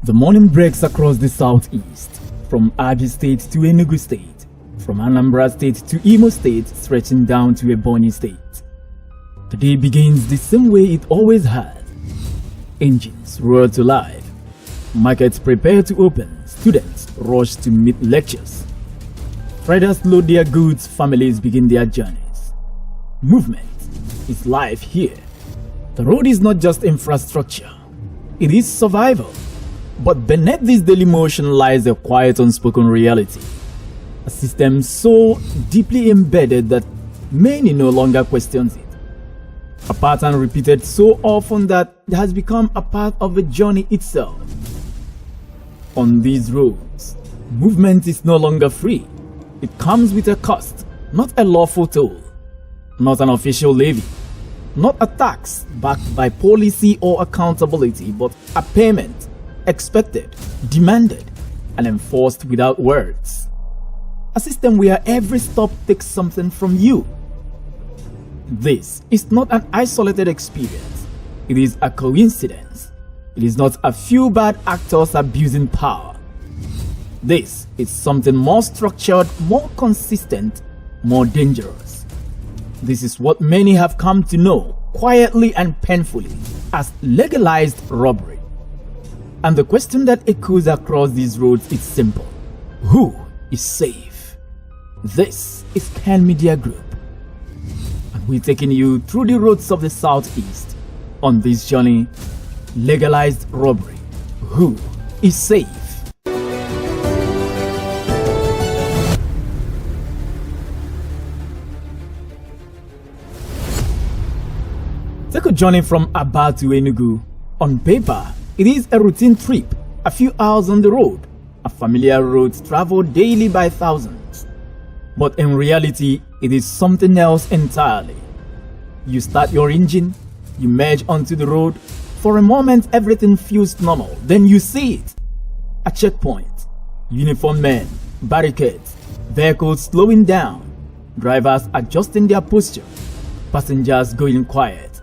The morning breaks across the southeast, from Abia State to Enugu State, from Anambra State to Imo State, stretching down to Ebonyi State. The day begins the same way it always has. Engines roar to life, markets prepare to open, students rush to meet lectures. Traders load their goods, families begin their journeys. Movement is life here. The road is not just infrastructure, it is survival. But beneath this daily motion lies a quiet, unspoken reality. A system so deeply embedded that many no longer questions it. A pattern repeated so often that it has become a part of the journey itself. On these roads, movement is no longer free. It comes with a cost, not a lawful toll, not an official levy, not a tax backed by policy or accountability, but a payment expected, demanded, and enforced without words. A system where every stop takes something from you. This is not an isolated experience. It is a coincidence. It is not a few bad actors abusing power. This is something more structured, more consistent, more dangerous. This is what many have come to know, quietly and painfully, as legalized robbery. And the question that echoes across these roads is simple. Who is safe? This is Kann Media Group. And we're taking you through the roads of the southeast on this journey, legalized robbery. Who is safe? Take a journey from Abia to Enugu. On paper, it is a routine trip, a few hours on the road, a familiar road traveled daily by thousands. But in reality, it is something else entirely. You start your engine, you merge onto the road. For a moment, everything feels normal. Then you see it. A checkpoint, uniformed men, barricades, vehicles slowing down, drivers adjusting their posture, passengers going quiet.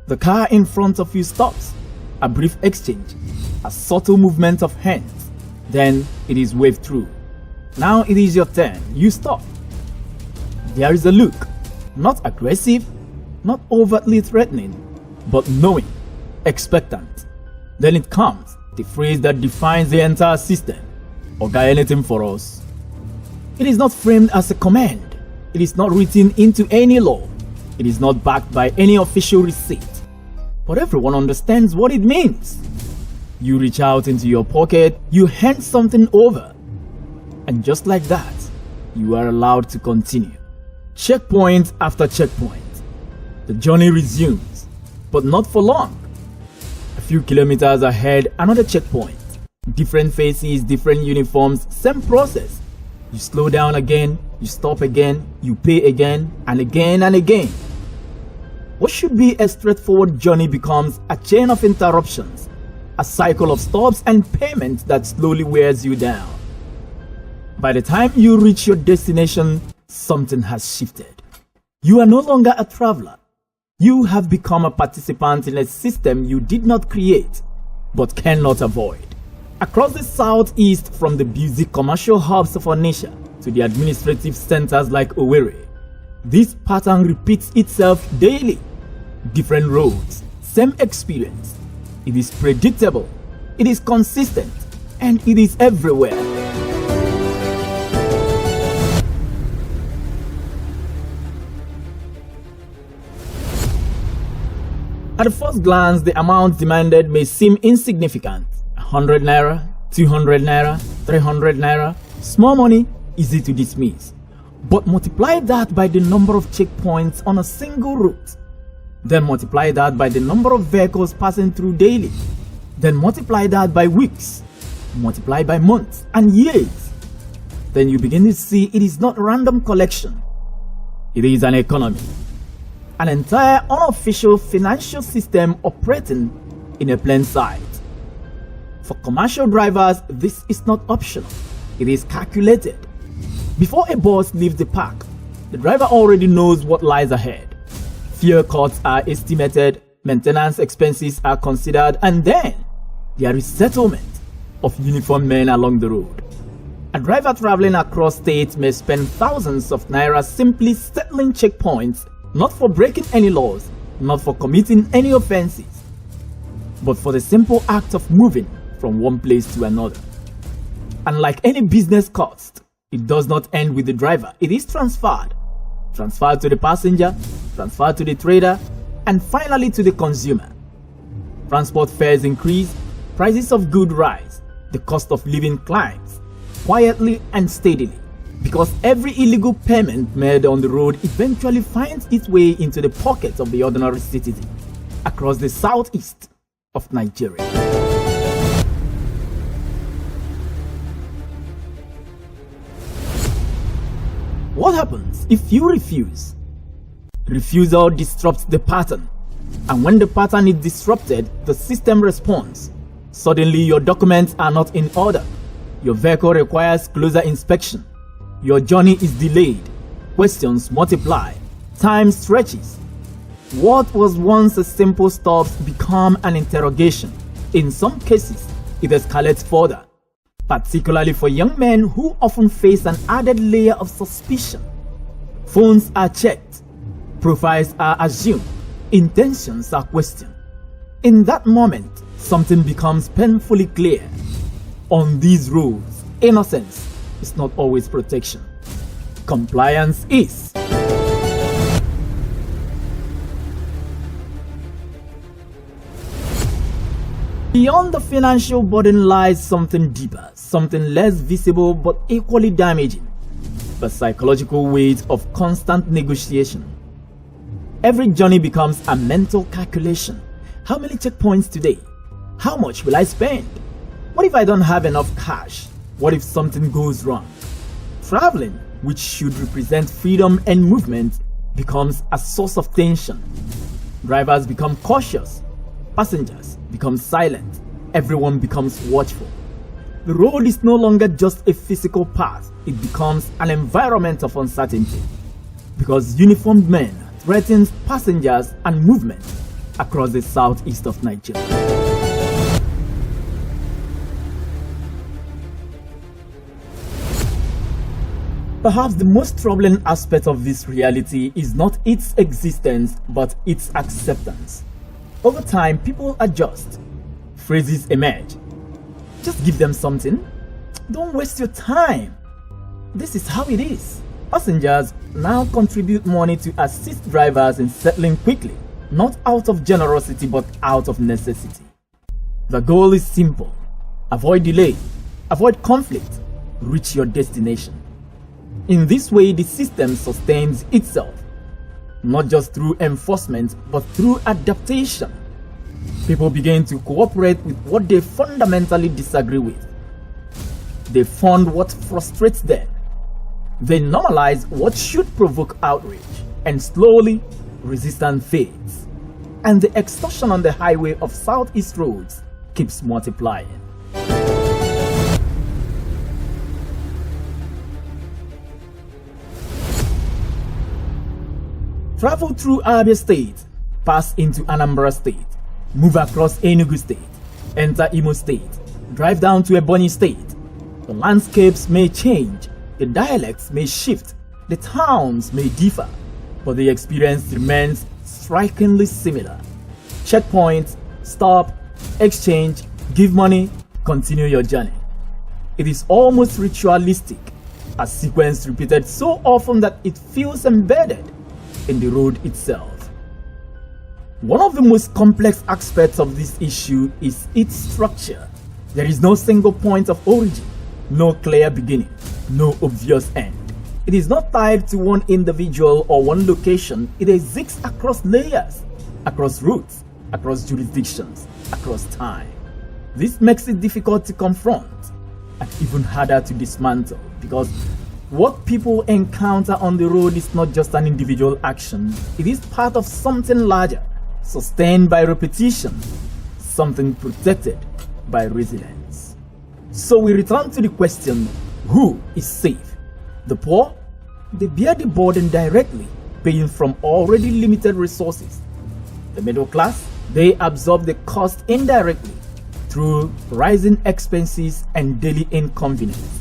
The car in front of you stops. A brief exchange, a subtle movement of hands, then it is waved through. Now it is your turn, you stop. There is a look, not aggressive, not overtly threatening, but knowing, expectant. Then it comes, the phrase that defines the entire system. Oga, anything for us. It is not framed as a command. It is not written into any law. It is not backed by any official receipt. But everyone understands what it means. You reach out into your pocket, you hand something over, and just like that, you are allowed to continue. Checkpoint after checkpoint. The journey resumes, but not for long. A few kilometers ahead, another checkpoint. Different faces, different uniforms, same process. You slow down again, you stop again, you pay again, and again and again. What should be a straightforward journey becomes a chain of interruptions, a cycle of stops and payments that slowly wears you down. By the time you reach your destination, something has shifted. You are no longer a traveler. You have become a participant in a system you did not create, but cannot avoid. Across the southeast, from the busy commercial hubs of our nation to the administrative centers like Owerri, this pattern repeats itself daily. Different roads, same experience. It is predictable, it is consistent, and it is everywhere. At the first glance, the amount demanded may seem insignificant. 100 naira, 200 naira, 300 naira. Small money, easy to dismiss. But multiply that by the number of checkpoints on a single route. Then multiply that by the number of vehicles passing through daily. Then multiply that by weeks. Multiply by months and years. Then you begin to see it is not random collection. It is an economy. An entire unofficial financial system operating in a plain sight. For commercial drivers, this is not optional. It is calculated. Before a bus leaves the park, the driver already knows what lies ahead. Fuel costs are estimated, maintenance expenses are considered, and then there is settlement, of uniformed men along the road. A driver traveling across states may spend thousands of naira simply settling checkpoints, not for breaking any laws, not for committing any offenses, but for the simple act of moving from one place to another. And like any business cost, it does not end with the driver. It is transferred to the passenger, transferred to the trader, and finally to the consumer. Transport fares increase, prices of goods rise, the cost of living climbs, quietly and steadily, because every illegal payment made on the road eventually finds its way into the pockets of the ordinary citizen across the southeast of Nigeria. What happens if you refuse? Refusal disrupts the pattern, and when the pattern is disrupted, the system responds. Suddenly, your documents are not in order. Your vehicle requires closer inspection. Your journey is delayed. Questions multiply. Time stretches. What was once a simple stop becomes an interrogation. In some cases, it escalates further, particularly for young men who often face an added layer of suspicion. Phones are checked. Profiles are assumed. Intentions are questioned. In that moment, something becomes painfully clear. On these roads, innocence is not always protection. Compliance is. Beyond the financial burden lies something deeper, something less visible but equally damaging: the psychological weight of constant negotiation. Every journey becomes a mental calculation. How many checkpoints today? How much will I spend? What if I don't have enough cash? What if something goes wrong? Traveling, which should represent freedom and movement, becomes a source of tension. Drivers become cautious. Passengers become silent. Everyone becomes watchful. The road is no longer just a physical path. It becomes an environment of uncertainty, because uniformed men threaten passengers and movement across the southeast of Nigeria. Perhaps the most troubling aspect of this reality is not its existence, but its acceptance. Over time, people adjust. Phrases emerge. Just give them something. Don't waste your time. This is how it is. Passengers now contribute money to assist drivers in settling quickly, not out of generosity but out of necessity. The goal is simple: avoid delay, avoid conflict, reach your destination. In this way, the system sustains itself, not just through enforcement, but through adaptation. People begin to cooperate with what they fundamentally disagree with. They fund what frustrates them. They normalize what should provoke outrage, and slowly, resistance fades. And the extortion on the highway of southeast roads keeps multiplying. Travel through Abia State, pass into Anambra State, move across Enugu State, enter Imo State, drive down to Ebonyi State. The landscapes may change, the dialects may shift, the towns may differ, but the experience remains strikingly similar. Checkpoints, stop, exchange, give money, continue your journey. It is almost ritualistic, a sequence repeated so often that it feels embedded in the road itself. One of the most complex aspects of this issue is its structure. There is no single point of origin, no clear beginning, no obvious end. It is not tied to one individual or one location. It exists across layers, across routes, across jurisdictions, across time. This makes it difficult to confront and even harder to dismantle, because what people encounter on the road is not just an individual action. It is part of something larger, sustained by repetition, something protected by resilience. So we return to the question: who is safe? The poor? They bear the burden directly, paying from already limited resources. The middle class? They absorb the cost indirectly, through rising expenses and daily inconvenience.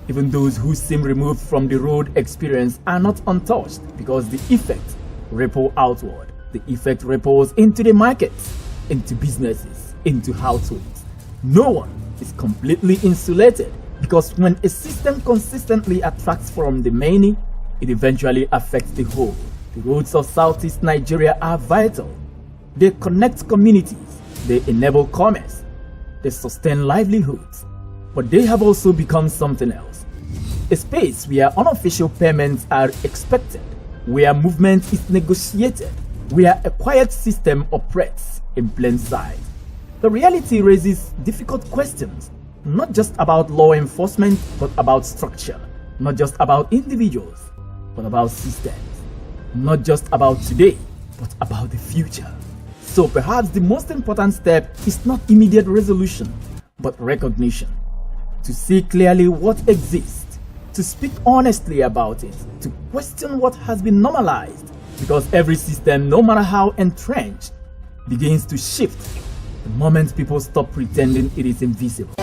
Even those who seem removed from the road experience are not untouched because the effect ripple outward. The effect ripples into the markets, into businesses, into households. No one is completely insulated because when a system consistently attracts from the many, it eventually affects the whole. The roads of Southeast Nigeria are vital. They connect communities, they enable commerce, they sustain livelihoods, but they have also become something else. A space where unofficial payments are expected, where movement is negotiated, where a quiet system operates in plain sight. The reality raises difficult questions, not just about law enforcement, but about structure, not just about individuals, but about systems, not just about today, but about the future. So perhaps the most important step is not immediate resolution, but recognition. To see clearly what exists, to speak honestly about it, to question what has been normalized, because every system, no matter how entrenched, begins to shift the moment people stop pretending it is invisible.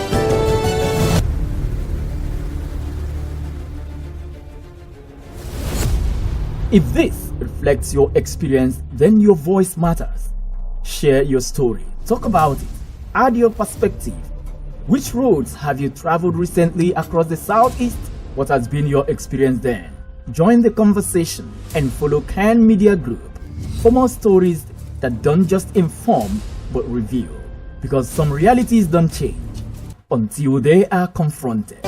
If this reflects your experience, then your voice matters. Share your story, talk about it, add your perspective. Which roads have you traveled recently across the Southeast? What has been your experience then? Join the conversation and follow Kann Media Group for more stories that don't just inform but reveal, because some realities don't change until they are confronted.